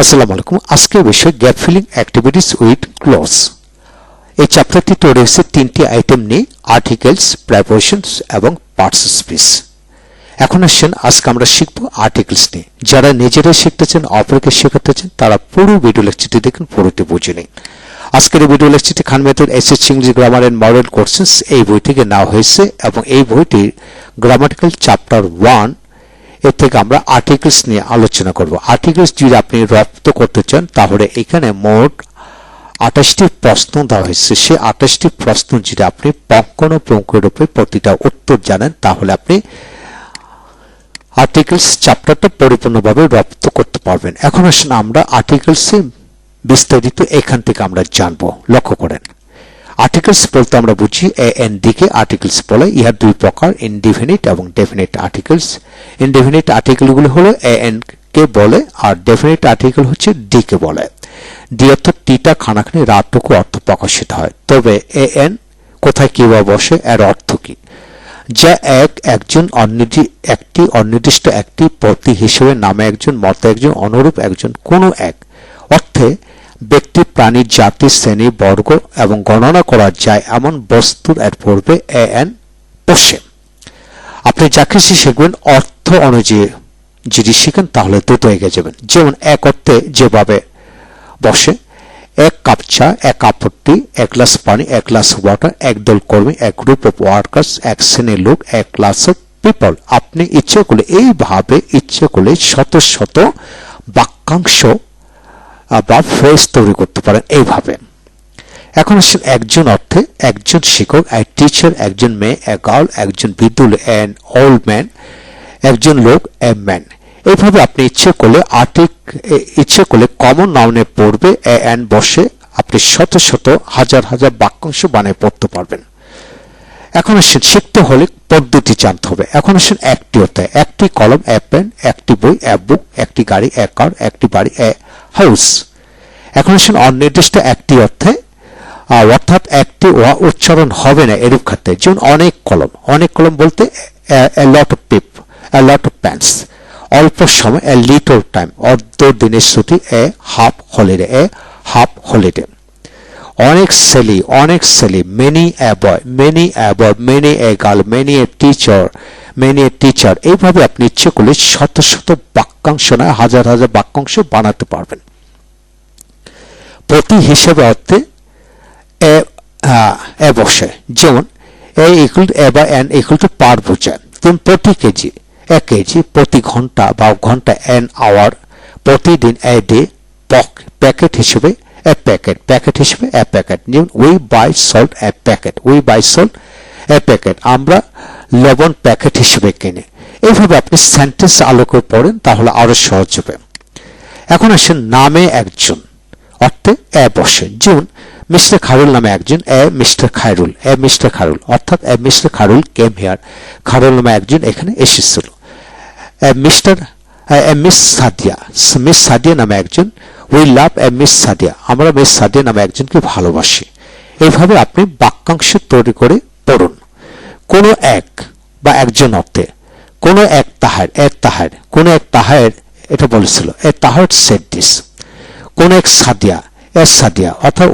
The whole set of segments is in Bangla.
আসসালামু আলাইকুম। আজকের বিষয় gap filling activities with clause. এই চ্যাপ্টারটি তৈরি হয়েছে তিনটি আইটেম নিয়ে, আর্টিকেলস, প্রিপোজিশনস এবং পার্টস স্পিচ। এখন আসেন আজকে আমরা শিখব আর্টিকেলস নিয়ে। যারা নিজেরা শিখতে চান, অপরকে শেখাতে চান, তারা পুরো ভিডিও লেকচারটি দেখুন, পুরোটি বুঝে নিন। আজকের এই ভিডিও লেকচারটি Khan method SSC English grammar and model courses এই বই থেকে নেওয়া হয়েছে এবং এই বইটির গ্রামাটিক্যাল চ্যাপ্টার 1 এর থেকে আমরা আর্টিকেলস নিয়ে আলোচনা করব। আর্টিকেলস যদি আপনি রপ্ত করতে চান তাহলে এখানে মোট 28টি প্রশ্ন দেওয়া হয়েছে। সেই 28টি প্রশ্ন যদি আপনি পুঙ্খানুপুঙ্খরূপে প্রতিটা উত্তর জানেন তাহলে আপনি আর্টিকেলস চ্যাপ্টারটা পরিপূর্ণভাবে রপ্ত করতে পারবেন। এখন আসুন আমরা আর্টিকেলসে বিস্তারিত এখান থেকে আমরা জানব। লক্ষ্য করেন, আর্টিকেলস বলতে আমরা বুঝি এএনডি কে আর্টিকেলস বলে। ইহার দুই প্রকার, ইনডিফিনিট এবং ডেফিনিট আর্টিকেলস। ইনডিফিনিট আর্টিকেলগুলো হলো এএন কে বলে আর ডেফিনিট আর্টিকেল হচ্ছে ডি কে বলে। ডি অর্থ টিটা খানাখানি রাতটুকু অর্থ প্রকাশিত হয়। তবে এএন কোথায় কিভাবে বসে, এর অর্থ কি? যা একজন একটি অনির্দিষ্ট একটি প্রতি হিসেবে নামে একজন, মতে একজন, অনুরূপ একজন, কোনো এক অর্থে ব্যক্তি, প্রাণী, জাতি, শ্রেণী, বর্গ এবং গণনা করা যায় এমন বস্তুর এর পূর্বে এএন বসে। আপনি যাকে শিখবেন অর্থ অনুযায়ী যদি শিখেন তাহলে দ্রুত এগিয়ে যাবেন। যেমন এক অর্থে যেভাবে বসে, এক কাপ চা, এক আপত্তি, এক গ্লাস পানি, এক গ্লাস ওয়াটার, এক দল কর্মী, এক গ্রুপ অফ ওয়ার্কার্স, এক শ্রেণীর লোক, এক ক্লাস অফ পিপল। আপনি ইচ্ছে করলে এইভাবে ইচ্ছে করলে শত শত বাক্যাংশ বা ফ্রেজ তৈরি করতে পারেন এইভাবে। এখন আসেন একজন অর্থে, একজন শিক্ষক, এক টিচার, একজন মেয়ে, এ গার্ল, একজন বিদ্যুৎ, অ্যান ওল্ড ম্যান, একজন লোক, এ ম্যান। এইভাবে আপনি ইচ্ছে করলে কমন নাউনের পূর্বে এএন বসে আপনি শত শত হাজার হাজার বাক্যাংশ বানিয়ে পড়তে পারবেন। এখন আসেন শিখতে হলে পদ্ধতি জানতে হবে। এখন আসেন একটি অর্থে, একটি কলম, এ পেন, একটি বই, এ বুক, একটি গাড়ি, এ কার, একটি বাড়ি, এ হাউস। এখন আসেন অনির্দিষ্ট একটি অর্থে, অর্থাৎ একটি উচ্চারণ হবে না এরূপ ক্ষেত্রে। যেমন অনেক কলম। অনেক কলম বলতে এ লট অফ পেপ, এ লট অফ পেন্স। অল্প সময়, এ লিটল টাইম। অর্ধ দিনের ছুটি, a half holiday, a half holiday. অনেক ছেলে, many a boy, many a boy, many a girl, many a teacher. এইভাবে আপনি ইচ্ছে করলে শত শত বাক্যাংশ না হাজার হাজার বাক্যাংশ বানাতে পারবেন। প্রতি হিসেবে অর্থে এ বসে। যেমন এ ইকুয়াল এ বা এন ইকুয়াল টু পার বোঝায়। যেমন প্রতি কেজি, এ কেজি, প্রতি ঘন্টা বা ঘন্টা, এন আওয়ার, প্রতিদিন, এ ডে, প্যাকেট হিসেবে এ প্যাকেট হিসেবে এ প্যাকেট। যেমন we by salt A packet, we by salt A packet, আমরা লবণ প্যাকেট হিসেবে কিনে। এইভাবে আপনি সেন্টেন্স আলোকে পড়েন তাহলে আরো সহজ হবে। এখন আসেন নামে একজন অর্থে এ বসে। যেমন মিস্টার খায়রুল নামে একজন, a mister Khairul, a mister Khairul, অর্থাৎ a mister Khairul came here. Khairul নামে একজন এখানে এসেছিল। মিস সাদিয়া নামে একজন, we love a miss Sadia, আমরা মিস সাদিয়া নামে একজনকে ভালোবাসি। এইভাবে আপনি বাক্যাংশ তৈরি করে পড়ুন। কোনো এক বা একজন অর্থে, কোনো এক তাহার, এ তাহার, কোনো এক তাহার এটা বলেছিল, এ তাহার সেড দিস। কোন এক সাদিয়া, এ সাদিয়া, অর্থাৎ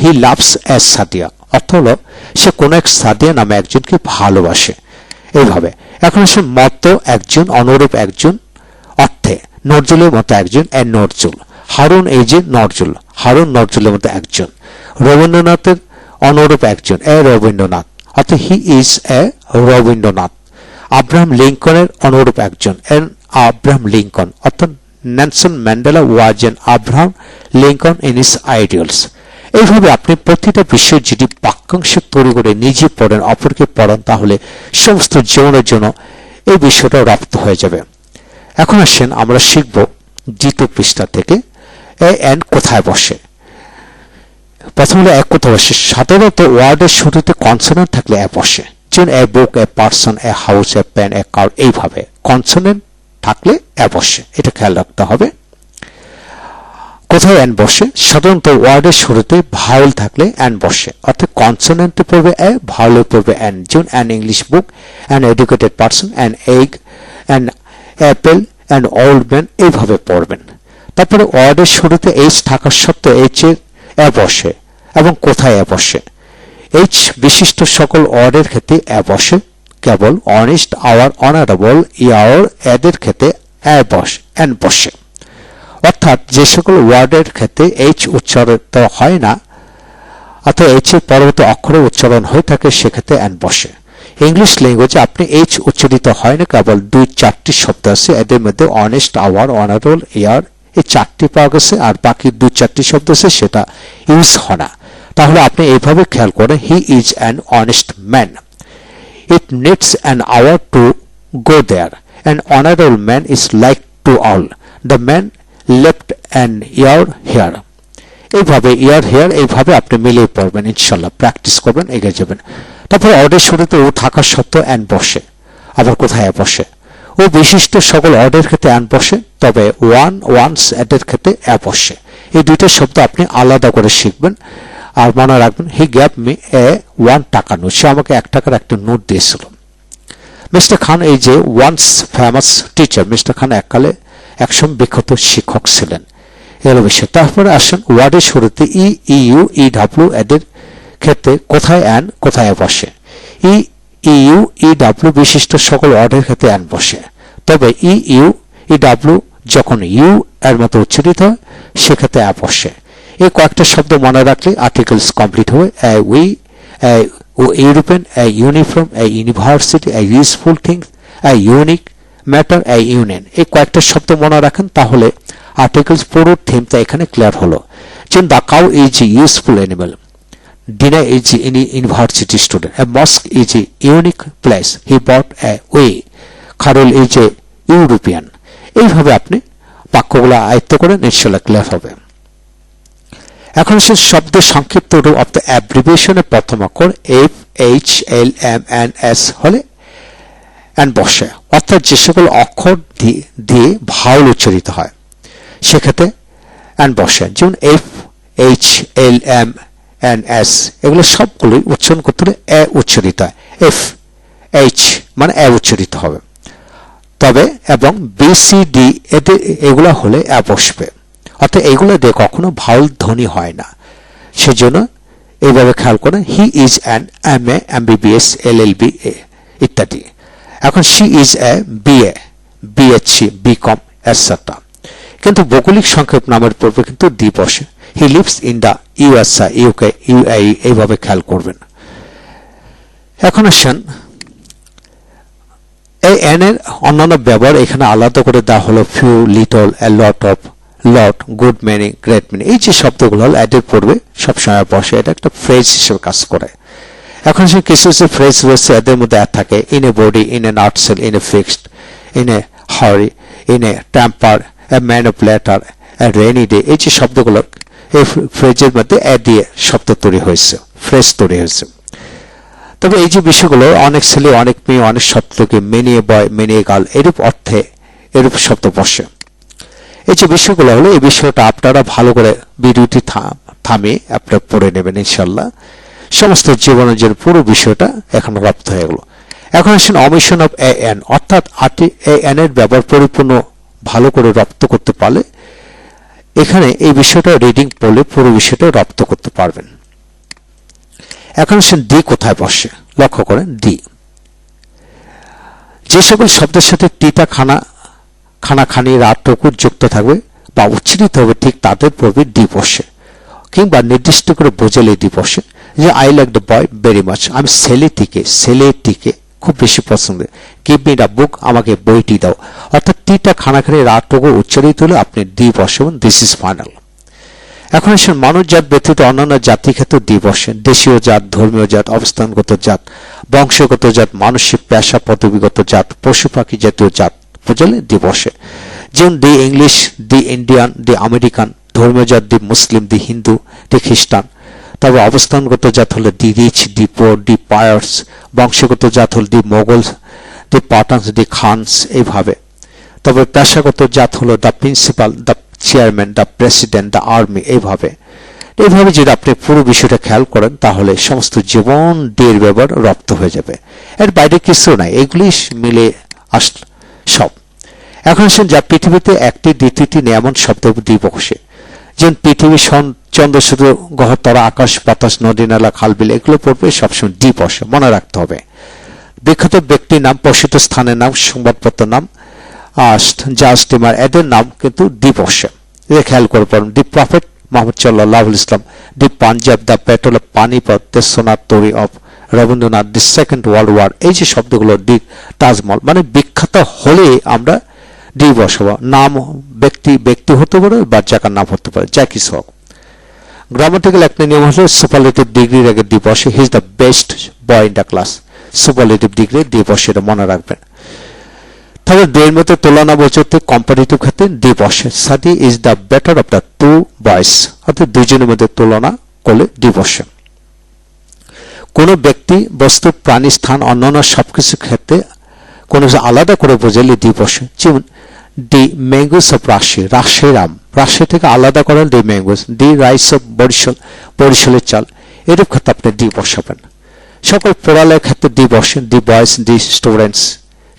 হি লাভস এ সাদিয়া, অর্থ হলো সে কোন এক সাদিয়া নামে একজনকে ভালোবাসে। এইভাবে এখন সে মতো একজন, অনুরূপ একজন অর্থে নজরুলের মতো একজন, এ নজরুল। হারুন এই যে নজরুল, হারুন নজরুলের মতো একজন। রবীন্দ্রনাথের অনুরূপ একজন, এ রবীন্দ্রনাথ, অর্থাৎ he is a Rabindranath. Abraham লিঙ্কনের অনুরূপ একজন, এন আব্রাহাম লিঙ্কন, অর্থাৎ Nelson Mandela was an Abraham Lincoln in his ideals. এইভাবে আপনি প্রতিটা বিষয় যদি বাক্যাংশ তৈরি করে নিজে পড়েন, অপরকে পড়ান, তাহলে সমস্ত জীবনের জন্য এই বিষয়টা রপ্ত হয়ে যাবে। এখন আসেন আমরা শিখব দ্বিতীয় পৃষ্ঠা থেকে এ এন কোথায় বসে। প্রথম হলো এক কোথায় বসে। সাধারণত ওয়ার্ডের শুরুতে কনসোনেন্ট থাকলে এ বসে। যেমন a book, a person, a house, a pen, a car. এইভাবে কনসোনেন্ট থাকলে এ বসে, এটা খেয়াল রাখতে হবে। কোথায় এন বসে? সাধারণত ওয়ার্ডের শুরুতে ভাওয়েল থাকলে এন বসে, অর্থাৎ কনসোনেন্টের পূর্বে এ, ভাওয়েলের পূর্বে এন। যেমন an English book, an educated person, an egg, an Apple, an old man. এইভাবে পড়বেন। তারপরে ওয়ার্ডের শুরুতে এইচ থাকা সত্ত্বেও এইচ এর এ বসে এবং কোথায় এ বসে। এইচ বিশিষ্ট সকল ওয়ার্ডের ক্ষেত্রে এ বসে, কেবল অনেস্ট, আওয়ার, অনারেবল, ইয়ার এদের ক্ষেত্রে এন বসে। অর্থাৎ যে সকল ওয়ার্ডের ক্ষেত্রে এইচ উচ্চারিত হয় না অর্থাৎ এইচ এর পরবর্তী অক্ষরে উচ্চারণ হয়ে থাকে সেক্ষেত্রে এন বসে। ইংলিশ ল্যাঙ্গুয়েজে আপনি এইচ উচ্চারিত হয় না, কেবল 2-4টি শব্দ আছে, এদের মধ্যে অনেস্ট, আওয়ার, অনারেবল, ইয়ার এই 4টি পাওয়া গেছে, আর বাকি 2-4টি শব্দ আছে সেটা ইউজ হয় না। তাহলে আপনি এইভাবে খেয়াল করেন, he is an honest man, it needs an hour to go there, an honourable man is like to all, the man left an year here. এইভাবে ইয়ার হেয়ার এইভাবে আপনি মিলিয়ে পড়বেন, ইনশাল্লাহ প্র্যাকটিস করবেন, এগিয়ে যাবেন। তারপরে অর্ডের শুরুতে ও থাকা সত্ত্বেও অ্যান বসে, আবার কোথায় বসে? ও বিশিষ্ট সকল অর্ডের ক্ষেত্রে অ্যান বসে, তবে ওয়ান্স এদের ক্ষেত্রে অ্যা বসে। এই দুইটা শব্দ আপনি আলাদা করে শিখবেন আর মনে রাখবেন, হি গ্যাভ মি এ 1 টাকা নোট, সে আমাকে 1 টাকার একটা নোট দিয়েছিল। মিস্টার খান এই যে ওয়ান্স ফেমাস টিচার, মিস্টার খান এককালে একসময় বিখ্যাত শিক্ষক ছিলেন, এর বিষয়। তারপরে আসেন ওয়ার্ডের শুরুতে ই, ইউ, ইডব্লিউ এদের ক্ষেত্রে কোথায় অ্যান, কোথায় বসে। ই, ইউ, ইডব্লিউ বিশিষ্ট সকল ওয়ার্ডের ক্ষেত্রে অ্যান বসে, তবে ই, ইউ, ইডব্লিউ যখন ইউ এর মতো উচ্চারিত হয় সেক্ষেত্রে অ্যা বসে। এই কয়েকটা শব্দ মনে রাখলে আর্টিকেলস কমপ্লিট হবে। We, European, uniform, university, useful things, unique matter, union, এই কয়েকটা শব্দ মনে রাখেন, তাহলে আর্টিকেলস পুরো থিমটা এখানে ক্লিয়ার হলো। যেমন the cow is a useful animal, Dina is an university student. A mosque is a unique place. He bought a way. Kharul is a European. এইভাবে আপনি বাক্যগুলো আয়ত্ত করেন, ইনশাআল্লাহ ক্লিয়ার হবে। এখন সে শব্দের সংক্ষিপ্ত রূপ অফ দ্য অ্যাব্রিভিয়েশনের প্রথম অক্ষর এফ, এইচ, এল, এম, এন, এস হলে এন বসে। অর্থাৎ যে সকল অক্ষর দিয়ে ভাওয়েল উচ্চারিত হয় সেক্ষেত্রে এন বসে। যেমন এফ, এইচ, এল, এম, এন, এস এগুলো সবগুলোই উচ্চারণ করতে হলে এ উচ্চারিত হয়। এফ, এইচ মানে এ উচ্চারিত হবে, তবে এবং বি, সি, ডি এদের এগুলো হলে এ বসবে। অর্থাৎ এইগুলো দিয়ে কখনো ভাওয়েল ধ্বনি হয় না, সেজন্য এইভাবে খেয়াল করেন। He is an MA, MBBS, LLB ইত্যাদি। এখন she is a BA, BHC, BCom etcetera. কিন্তু ভৌগোলিক সংক্ষেপ নামের পূর্বে কিন্তু ডি বসে। He lives in the USA, UK, UAE এইভাবে খেয়াল করবেন। এখন আসেন এই এন এর অন্যান্য ব্যবহার এখানে আলাদা করে দেওয়া হলো। Few, little, A lot of, lot, good many, great many, এই যে শব্দগুলো হল এদের পূর্বে সবসময় বসে, এটা একটা ফ্রেজ হিসেবে কাজ করে। এখন সে কিছু কিছু ফ্রেজ রয়েছে এদের মধ্যে অ্যাড থাকে। In a body, in a nutshell, in a fixed, in a hurry, in a temper, a manipulator, a rainy day, এই যে শব্দগুলো এই ফ্রেজের মধ্যে অ্যাড দিয়ে শব্দ তৈরি হয়েছে, ফ্রেজ তৈরি হয়েছে। তবে এই যে বিষয়গুলো অনেক ছেলে, অনেক মেয়ে, অনেক শব্দকে মেনিয়ে বয়, মেনিয়ে গাল এরূপ অর্থে এরূপ শব্দ বসে। এই যে বিষয়গুলো হলো, এই বিষয়টা আপনারা ভালো করে ভিডিওটি থামিয়ে আপনারা পড়ে নেবেন, ইনশাল্লাহ সমস্ত জীবনের যে পুরো বিষয়টা এখন রপ্ত হয়ে গেল। এখন আসেন অমিশন অফ এন, অর্থাৎ এন এর ব্যবহার পরিপূর্ণ ভালো করে রপ্ত করতে পারলে এখানে এই বিষয়টা রিডিং পড়লে পুরো বিষয়টা রপ্ত করতে পারবেন। এখন আসেন ডি কোথায় বসে, লক্ষ্য করেন। ডি যে সকল শব্দের সাথে টিটা খানাখানি, রাতটুকু যুক্ত থাকবে বা উচ্চারিত হবে ঠিক তাদের পূর্বে ডি বসে, কিংবা নির্দিষ্ট করে বোঝালে ডি বসে। যে I like the boy very much, আমি ছেলেটিকে খুব বেশি পছন্দ। গিভ মি দ্য বুক, আমাকে বইটি দাও। অর্থাৎ টিটা খানাখানি, রাতটুকু উচ্চারিত হলে আপনি ডি বসাবেন। This is final. এখন আসেন মানুষ জাত ব্যতীত অন্যান্য জাতি ক্ষেত্রে ডি বসে। দেশীয় জাত, ধর্মীয় জাত, অবস্থানগত জাত, বংশগত জাত, মানসিক পেশা পদবিগত জাত, পশু পাখি জাতীয় জাত বোঝালে ডি বসে। যেমন the English, the Indian, the American, ধর্মীয় জাত দি মুসলিম, দি হিন্দু, দি খ্রিস্টান। তবে অবস্থানগত জাত হলো দি রিচ, দি পোর, দি পায়ার্স। বংশগত জাত হল দি মোগল, দি পাঠানস, দি খানস এইভাবে। তবে পেশাগত জাত হলো the principal, the chairman, the president, the army এইভাবে। যদি আপনি পুরো বিষয়টা খেয়াল করেন তাহলে সমস্ত জীবন ডের ব্যবহার রপ্ত হয়ে যাবে। এর বাইরে কিছু নাই, এগুলি মিলে সব। এখন আসেন যা পৃথিবীতে একটি দ্বিতীয়টি নেই এমন শব্দ দ্বীপ বসে, যেমন পৃথিবী, চন্দ্র, সূর্য, গ্রহ, তারা, আকাশ, বাতাস, নদী, নালা, খাল, বিল এগুলো পড়বে সবসময় দ্বীপ বসে, মনে রাখতে হবে। বিখ্যাত ব্যক্তির নাম, প্রসিদ্ধ স্থানের নাম, সংবাদপত্রের নাম, যা স্টিমার এদের নাম কিন্তু দ্বীপ বসে, এটা খেয়াল করে পড়ুন। দি প্রফেট মোহাম্মদ সাল্লাল্লাহু আলাইহি ওয়াসাল্লাম, the Punjab, the battle of Panipat, the Sonar Tori of Rabindranath, the second world war, এই যে শব্দগুলো, দি তাজমহল, মানে বিখ্যাত হলে আমরা দ্বীপ বসাবো। নাম ব্যক্তি হতে পারে বা জায়গার নাম হতে পারে, যা কিছু হোক। গ্রামাটিক্যাল একটা নিয়ম হলো সুপারলেটিভ ডিগ্রির আগে দ্বীপ বসে। He is the best boy in the class, superlative degree দ্বীপ বসে, এটা মনে রাখবেন। তবে দুইয়ের মধ্যে তুলনা বোঝাতে কম্পারেটিভ ক্ষেত্রে দ্বীপ বসে। Sadi is the better of the two boys, অর্থাৎ দুইজনের মধ্যে তুলনা করলে দ্বীপ বসে। কোন ব্যক্তি, বস্তু, প্রাণী, স্থান, অন্যান্য সবকিছু ক্ষেত্রে কোনো কিছু আলাদা করে বোঝালে দ্বীপ বসে। যেমন দি ম্যাঙ্গোস অফ রাজশাহীর আম, রাজশাহী থেকে আলাদা করেন দি ম্যাঙ্গোস। দি রাইস অফ বরিশালের চাল, এরূপ ক্ষেত্রে আপনি দ্বীপ বসাবেন। সকল পড়ালেখার ক্ষেত্রে দ্বীপ বসেন। দি বয়েজ, দি স্টুডেন্টস,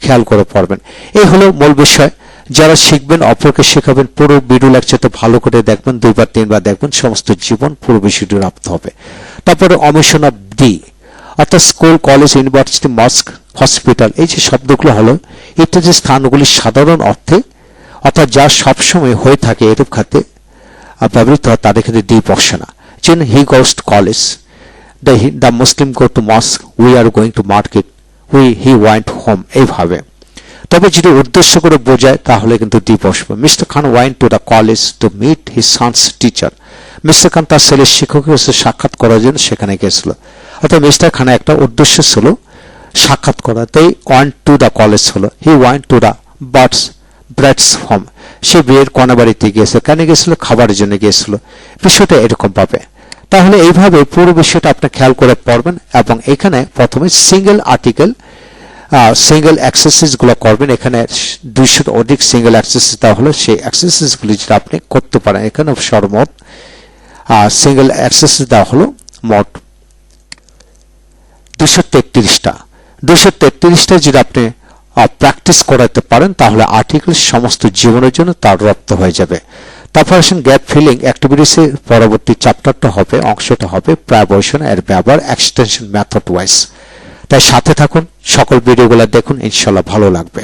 খেয়াল করে পড়বেন। এই হলো মূল বিষয়। যারা শিখবেন অপরকে শেখাবেন, পুরো ভিডিও লেকচারটা ভালো করে দেখবেন, 2-3 বার দেখবেন, সমস্ত জীবন পুরো বিষয়টি রাখতে হবে। তারপরে অমিশন অফ দি, অর্থাৎ স্কুল, কলেজ, ইউনিভার্সিটি, মস্ক, হসপিটাল, এই যে শব্দগুলো হলো ইত্যাদি স্থানগুলি সাধারণ অর্থে অর্থাৎ যা সবসময় হয়ে থাকে এরূপ খাতে ব্যবহৃত হয়, তাদের ক্ষেত্রে দ্বীপ বসে না। যেন he goes to college, the Muslim go to mosque, we are going to market, he went home, এইভাবে। তবে যদি উদ্দেশ্য করে বোঝায় তাহলে কিন্তু দ্বীপ বসবে। Mister Khan went to the college to meet his sons teacher, mister Khan তার ছেলের শিক্ষকের সাথে সাক্ষাৎ করার জন্য সেখানে গেছিল। অর্থাৎ মিস্টার খানের একটা উদ্দেশ্য ছিল সাক্ষাৎ করা, তাই ওয়েন্ট টু দ্য কলেজ হলো। He went to the brides home, সে বিয়ের কনে বাড়িতে গিয়েছিল। কেন গিয়েছিল? খাবারের জন্য গিয়েছিল। বিষয়টা এরকম পাবে। তাহলে এইভাবে পুরো বিষয়টা আপনি খেয়াল করে পড়বেন এবং এখানে প্রথমে সিঙ্গেল আর্টিকেল, সিঙ্গেল এক্সারসাইজ গুলো করবেন। এখানে 200 অধিক সিঙ্গেল এক্সারসাইজ দেওয়া হলো, সেই এক্সারসাইজ গুলি যেটা আপনি করতে পারেন। এখানে সর্বমোট সিঙ্গেল এক্সারসাইজ দেওয়া হলো মোট 233টা। 233টা যদি আপনি প্র্যাকটিস করাতে পারেন তাহলে আর্টিকেল সমস্ত জীবনের জন্য তার রপ্ত হয়ে যাবে। তারপর আসেন গ্যাপ ফিলিং অ্যাক্টিভিটিসের পরবর্তী চ্যাপ্টারটা হবে, অংশটা হবে প্রায়বচন এর ব্যবহার এক্সটেনশন মেথড ওয়াইজ। তাই সাথে থাকুন, সকল ভিডিওগুলো দেখুন, ইনশাআল্লাহ ভালো লাগবে।